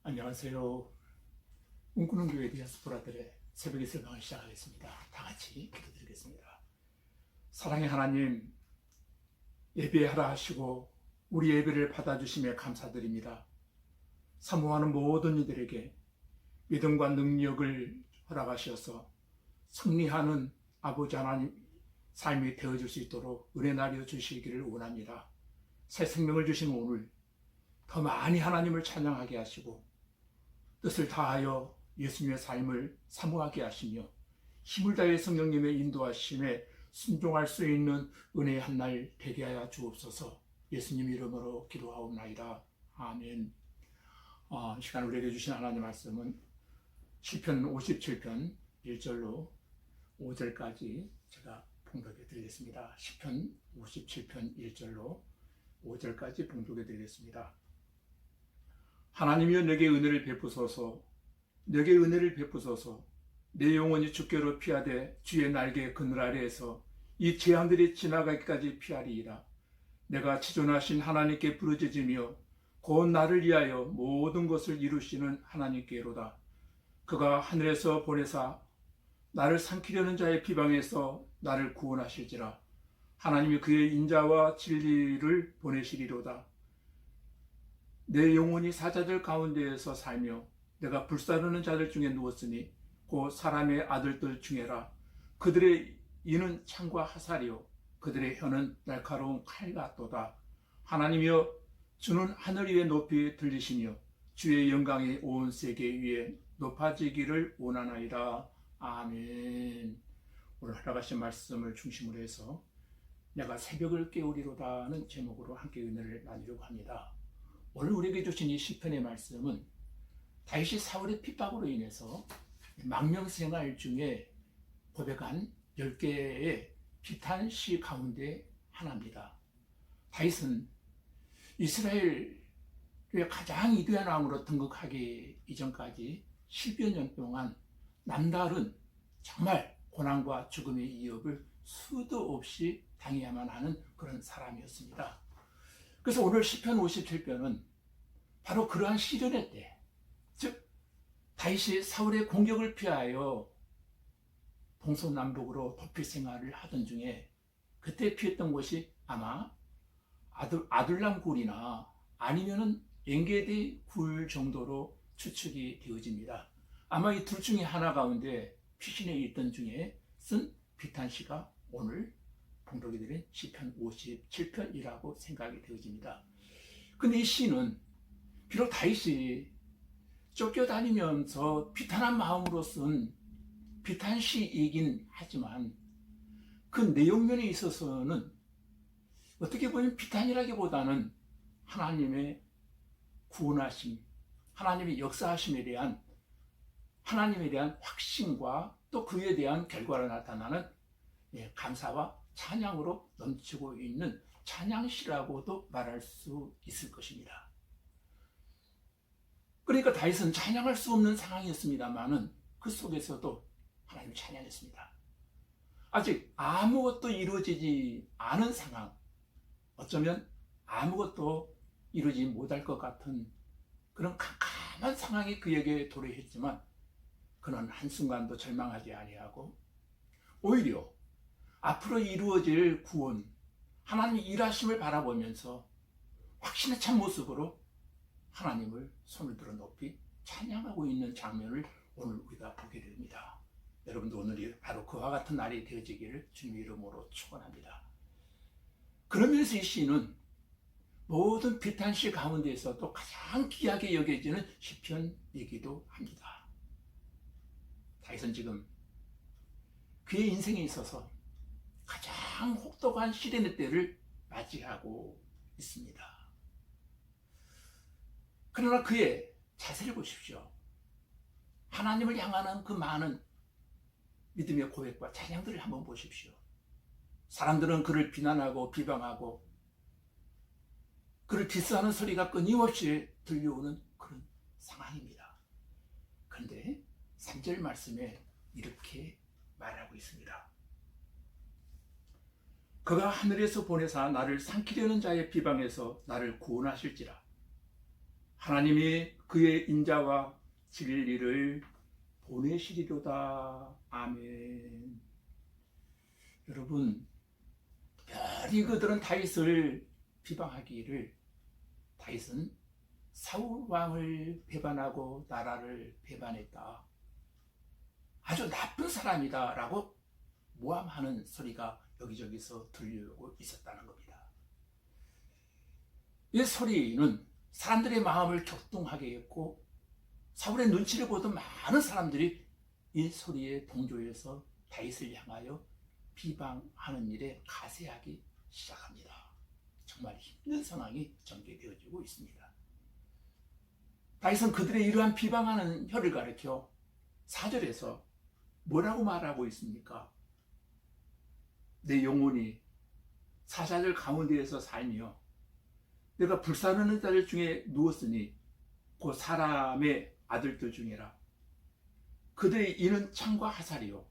안녕하세요. 꿈꾸는 교회 디아스포라들의 새벽의 설명을 시작하겠습니다. 다 같이 기도드리겠습니다. 사랑의 하나님, 예배하라 하시고 우리 예배를 받아주심에 감사드립니다. 사모하는 모든 이들에게 믿음과 능력을 허락하셔서 승리하는 아버지 하나님 삶이 되어줄 수 있도록 은혜 나려 주시기를 원합니다. 새 생명을 주신 오늘 더 많이 하나님을 찬양하게 하시고 뜻을 다하여 예수님의 삶을 사모하게 하시며 힘을 다해 성령님의 인도하심에 순종할 수 있는 은혜의 한날 되게 하여 주옵소서. 예수님 이름으로 기도하옵나이다. 아멘. 이 시간 우리에게 주신 하나님 말씀은 시편 57편 1절로 5절까지 제가 봉독해 드리겠습니다. 시편 57편 1절로 5절까지 봉독해 드리겠습니다. 하나님이여 내게 은혜를 베푸소서. 내게 은혜를 베푸소서. 내 영혼이 주께로 피하되 주의 날개 그늘 아래에서 이 재앙들이 지나가기까지 피하리이다. 내가 치존하신 하나님께 부르짖으며 곧 나를 위하여 모든 것을 이루시는 하나님께로다. 그가 하늘에서 보내사 나를 삼키려는 자의 비방에서 나를 구원하실지라. 하나님이 그의 인자와 진리를 보내시리로다. 내 영혼이 사자들 가운데에서 살며 내가 불사르는 자들 중에 누웠으니 곧 사람의 아들들 중에라. 그들의 이는 창과 화살이요 그들의 혀는 날카로운 칼 같도다. 하나님이여 주는 하늘 위에 높이 들리시며 주의 영광이 온 세계 위에 높아지기를 원하나이다. 아멘. 오늘 허락하신 말씀을 중심으로 해서 내가 새벽을 깨우리로다는 제목으로 함께 은혜를 나누려고 합니다. 오늘 우리에게 주신 이 시편의 말씀은 다윗이 사울의 핍박으로 인해서 망명생활 중에 고백한 10개의 비탄시 가운데 하나입니다. 다윗은 이스라엘의 가장 위대한 왕으로 등극하기 이전까지 10여 년 동안 남다른 정말 고난과 죽음의 위협을 수도 없이 당해야만 하는 그런 사람이었습니다. 그래서 오늘 시편 57편은 바로 그러한 시련의 때, 즉 다윗이 사울의 공격을 피하여 동서남북으로 도피 생활을 하던 중에 그때 피했던 곳이 아마 아둘람 굴이나 아니면은 엔게디 굴 정도로 추측이 되어집니다. 아마 이 둘 중에 하나 가운데 피신해 있던 중에 쓴 비탄시가 오늘 봉독이 드린 시편 57편이라고 생각이 되어집니다. 근데 이 시는 비록 다윗이 쫓겨다니면서 비탄한 마음으로 쓴 비탄시이긴 하지만 그 내용면에 있어서는 어떻게 보면 비탄이라기보다는 하나님의 구원하심, 하나님의 역사하심에 대한 하나님에 대한 확신과 또 그에 대한 결과로 나타나는 감사와 찬양으로 넘치고 있는 찬양시라고도 말할 수 있을 것입니다. 그러니까 다윗은 찬양할 수 없는 상황이었습니다만은 그 속에서도 하나님을 찬양했습니다. 아직 아무것도 이루어지지 않은 상황, 어쩌면 아무것도 이루어지지 못할 것 같은 그런 캄캄한 상황이 그에게 도래했지만 그는 한순간도 절망하지 아니하고 오히려 앞으로 이루어질 구원, 하나님의 일하심을 바라보면서 확신에 찬 모습으로 하나님을 손을 들어 높이 찬양하고 있는 장면을 오늘 우리가 보게 됩니다. 여러분도 오늘이 바로 그와 같은 날이 되어지기를 주님 이름으로 축원합니다. 그러면서 이 시는 모든 비탄시 가운데에서도 가장 귀하게 여겨지는 시편이기도 합니다. 다윗은 지금 그의 인생에 있어서 가장 혹독한 시련의 때를 맞이하고 있습니다. 그러나 그의 자세를 보십시오. 하나님을 향하는 그 많은 믿음의 고백과 찬양들을 한번 보십시오. 사람들은 그를 비난하고 비방하고 그를 디스하는 소리가 끊임없이 들려오는 그런 상황입니다. 그런데 3절 말씀에 이렇게 말하고 있습니다. 그가 하늘에서 보내사 나를 삼키려는 자의 비방에서 나를 구원하실지라. 하나님이 그의 인자와 진리를 보내시리로다. 아멘. 여러분, 별이 그들은 다윗을 비방하기를 다윗은 사울 왕을 배반하고 나라를 배반했다, 아주 나쁜 사람이다 라고 모함하는 소리가 여기저기서 들려오고 있었다는 겁니다. 이 소리는 사람들의 마음을 격동하게 했고 사울의 눈치를 보던 많은 사람들이 이 소리에 동조해서 다윗을 향하여 비방하는 일에 가세하기 시작합니다. 정말 힘든 상황이 전개되어지고 있습니다. 다윗은 그들의 이러한 비방하는 혀를 가리켜 4절에서 뭐라고 말하고 있습니까? 내 영혼이 사자들 가운데에서 살며 내가 불사르는 자들 중에 누웠으니 곧 사람의 아들들 중에라. 그들의 이는 창과 화살이요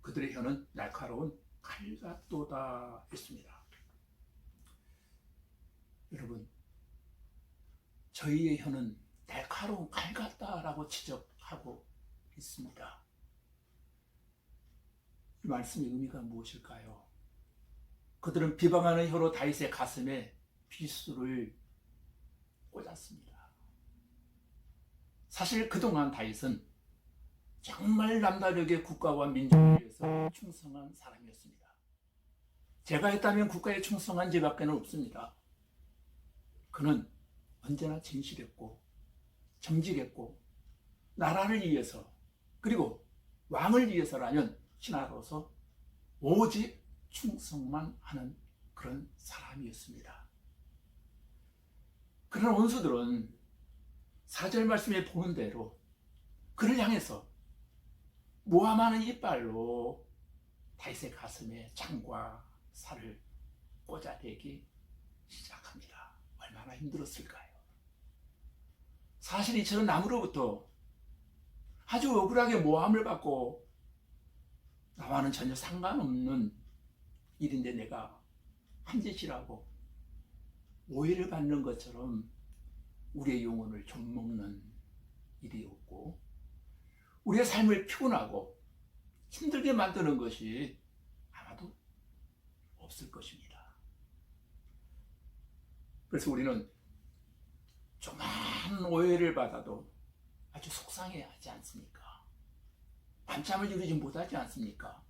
그들의 혀는 날카로운 칼 같도다 했습니다. 여러분, 저희의 혀는 날카로운 칼 같다라고 지적하고 있습니다. 이 말씀의 의미가 무엇일까요? 그들은 비방하는 혀로 다윗의 가슴에 비수를 꽂았습니다. 사실 그동안 다윗은 정말 남다르게 국가와 민족을 위해서 충성한 사람이었습니다. 제가 했다면 국가에 충성한 죄밖에 없습니다. 그는 언제나 진실했고 정직했고 나라를 위해서 그리고 왕을 위해서라면 신하로서 오직 충성만 하는 그런 사람이었습니다. 그러나 원수들은 4절 말씀에 보는 대로 그를 향해서 모함하는 이빨로 다윗의 가슴에 창과 살을 꽂아대기 시작합니다. 얼마나 힘들었을까요? 사실 이처럼 남으로부터 아주 억울하게 모함을 받고 나와는 전혀 상관없는 일인데 내가 한 짓이라고 오해를 받는 것처럼 우리의 영혼을 좀먹는 일이었고 우리의 삶을 피곤하고 힘들게 만드는 것이 아마도 없을 것입니다. 그래서 우리는 조그만 오해를 받아도 아주 속상해하지 않습니까? 밤잠을 이루지 못하지 않습니까?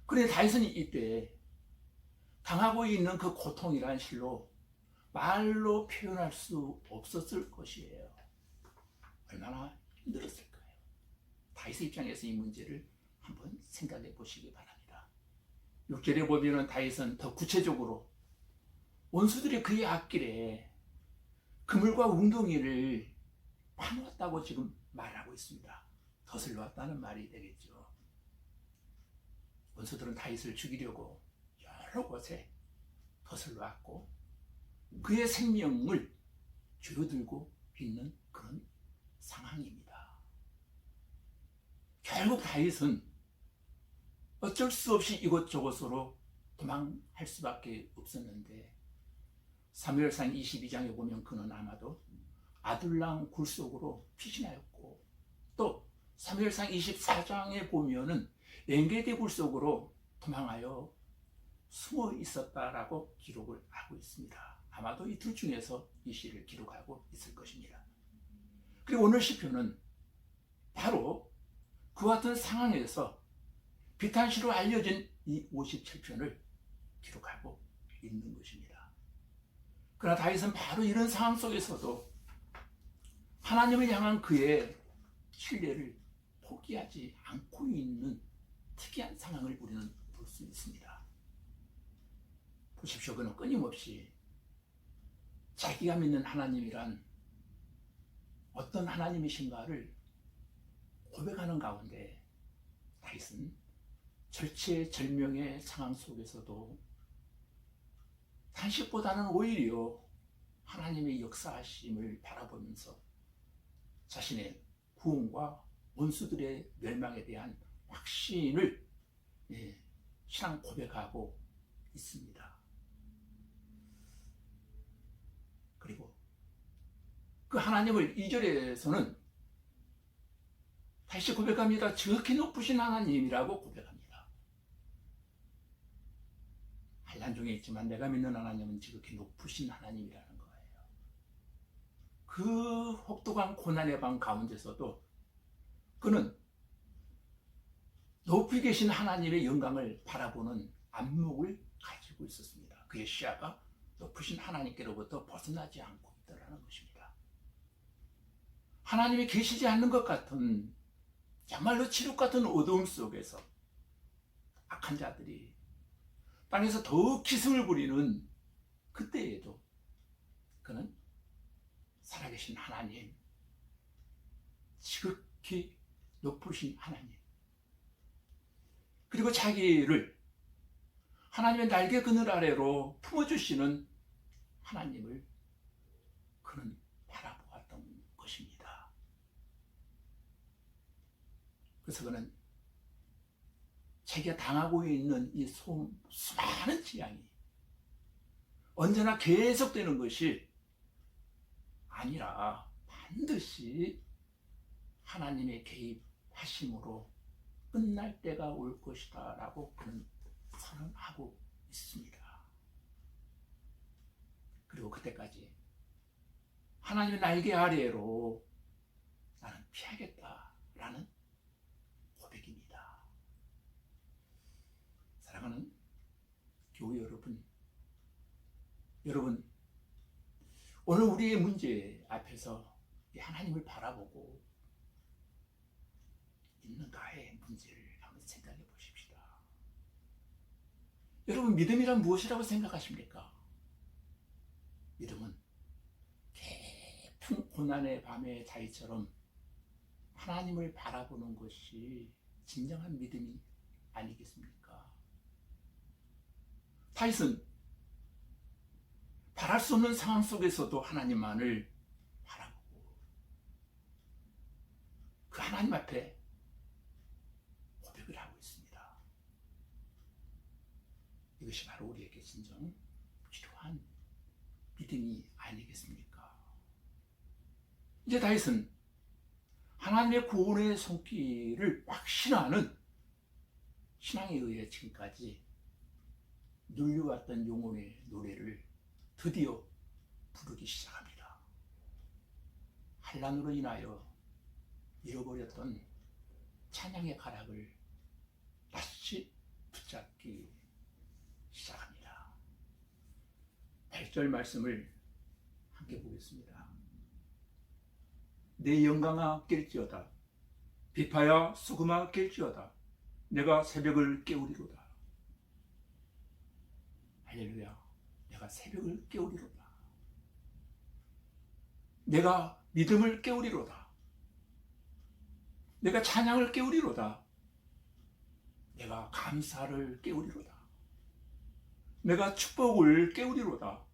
그런데 다윗은 이때 당하고 있는 그 고통이란 실로 말로 표현할 수 없었을 것이에요. 얼마나 힘들었을까요? 다윗의 입장에서 이 문제를 한번 생각해 보시기 바랍니다. 6절에 보면 다윗은 더 구체적으로 원수들이 그의 앞길에 그물과 웅덩이를 파놓았다고 지금 말하고 있습니다. 덫을 놓았다는 말이 되겠죠. 원수들은 다윗을 죽이려고 여러 곳에 덫을 놓았고 그의 생명을 쥐어들고 있는 그런 상황입니다. 결국 다윗은 어쩔 수 없이 이곳저곳으로 도망할 수밖에 없었는데 사무엘상 22장에 보면 그는 아마도 아둘람 굴 속으로 피신하였고 또 사무엘상 24장에 보면은 엔게디 굴 속으로 도망하여 숨어 있었다라고 기록을 하고 있습니다. 아마도 이 둘 중에서 이 시를 기록하고 있을 것입니다. 그리고 오늘 시편은 바로 그 같은 상황에서 비탄시로 알려진 이 57편을 기록하고 있는 것입니다. 그러나 다윗은 바로 이런 상황 속에서도 하나님을 향한 그의 신뢰를 포기하지 않고 있는 특이한 상황을 우리는 볼 수 있습니다. 보십시오. 그는 끊임없이 자기가 믿는 하나님이란 어떤 하나님이신가를 고백하는 가운데 다윗은 절체절명의 상황 속에서도 단식보다는 오히려 하나님의 역사하심을 바라보면서 자신의 구원과 원수들의 멸망에 대한 확신을 신앙 고백하고 있습니다. 그리고 그 하나님을 2절에서는 다시 고백합니다. 지극히 높으신 하나님이라고 고백합니다. 환난 중에 있지만 내가 믿는 하나님은 지극히 높으신 하나님이라는 거예요. 그 혹독한 고난의 밤 가운데서도 그는 높이 계신 하나님의 영광을 바라보는 안목을 가지고 있었습니다. 그의 시야가 높으신 하나님께로부터 벗어나지 않고 있다는 것입니다. 하나님이 계시지 않는 것 같은, 정말로 칠흑 같은 어두움 속에서 악한 자들이 땅에서 더욱 기승을 부리는 그때에도 그는 살아계신 하나님, 지극히 높으신 하나님, 그리고 자기를 하나님의 날개 그늘 아래로 품어주시는 하나님을 그는 바라보았던 것입니다. 그래서 그는 자기가 당하고 있는 이 수많은 재앙이 언제나 계속되는 것이 아니라 반드시 하나님의 개입하심으로 끝날 때가 올 것이다 라고 그는 선언하고 있습니다. 그리고 그때까지 하나님의 날개 아래로 나는 피하겠다라는 고백입니다. 사랑하는 교회 여러분, 오늘 우리의 문제 앞에서 하나님을 바라보고 있는가의 문제를 한번 생각해 보십시다. 여러분, 믿음이란 무엇이라고 생각하십니까? 믿음은 깊은 고난의 밤의 자위처럼 하나님을 바라보는 것이 진정한 믿음이 아니겠습니까? 다윗은 바랄 수 없는 상황 속에서도 하나님만을 바라보고 그 하나님 앞에 고백을 하고 있습니다. 이것이 바로 우리에게 진정 필요한 믿음이 아니겠습니까? 이제 다윗은 하나님의 구원의 손길을 확신하는 신앙에 의해 지금까지 눌려왔던 영혼의 노래를 드디어 부르기 시작합니다. 환난으로 인하여 잃어버렸던 찬양의 가락을 다시 붙잡기 시작합니다. 8절 말씀을 함께 보겠습니다. 내 영광아 깰지어다. 비파야 수금아 깰지어다. 내가 새벽을 깨우리로다. 할렐루야. 내가 새벽을 깨우리로다. 내가 믿음을 깨우리로다. 내가 찬양을 깨우리로다. 내가 감사를 깨우리로다. 내가 축복을 깨우리로다.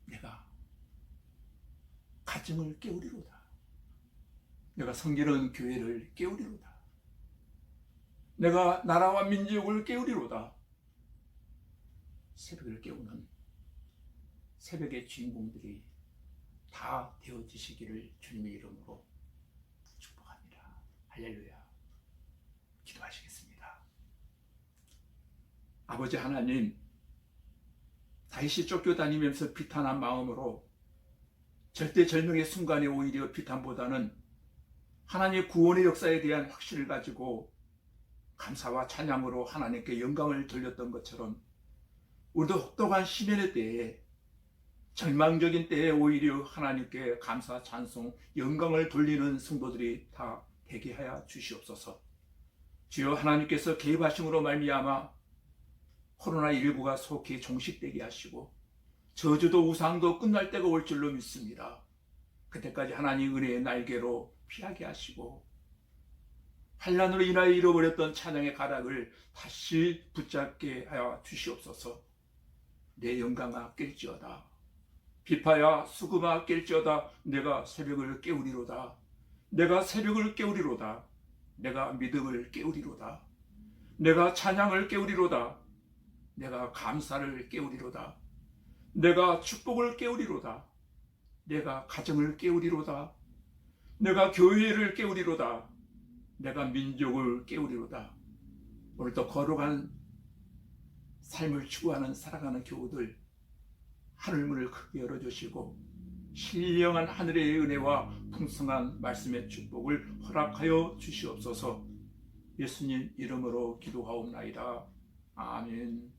내가 가정을 깨우리로다. 내가 섬기는 교회를 깨우리로다. 내가 나라와 민족을 깨우리로다. 새벽을 깨우는 새벽의 주인공들이 다 되어지시기를 주님의 이름으로 축복합니다. 할렐루야. 기도하시겠습니다. 아버지 하나님, 다윗이 쫓겨다니면서 비탄한 마음으로 절대절명의 순간에 오히려 비탄보다는 하나님의 구원의 역사에 대한 확신을 가지고 감사와 찬양으로 하나님께 영광을 돌렸던 것처럼 우리도 혹독한 시련의 때에, 절망적인 때에 오히려 하나님께 감사, 찬송, 영광을 돌리는 성도들이 다 되게 하여 주시옵소서. 주여, 하나님께서 개입하심으로 말미암아 코로나19가 속히 종식되게 하시고 저주도 우상도 끝날 때가 올 줄로 믿습니다. 그때까지 하나님 은혜의 날개로 피하게 하시고 환난으로 인하여 잃어버렸던 찬양의 가락을 다시 붙잡게 하여 주시옵소서. 내 영광아 깰지어다. 비파야 수금아 깰지어다. 내가 새벽을 깨우리로다. 내가 새벽을 깨우리로다. 내가 믿음을 깨우리로다. 내가 찬양을 깨우리로다. 내가 감사를 깨우리로다. 내가 축복을 깨우리로다. 내가 가정을 깨우리로다. 내가 교회를 깨우리로다. 내가 민족을 깨우리로다. 오늘도 거룩한 삶을 추구하는 살아가는 교우들, 하늘문을 크게 열어주시고 신령한 하늘의 은혜와 풍성한 말씀의 축복을 허락하여 주시옵소서. 예수님 이름으로 기도하옵나이다. 아멘.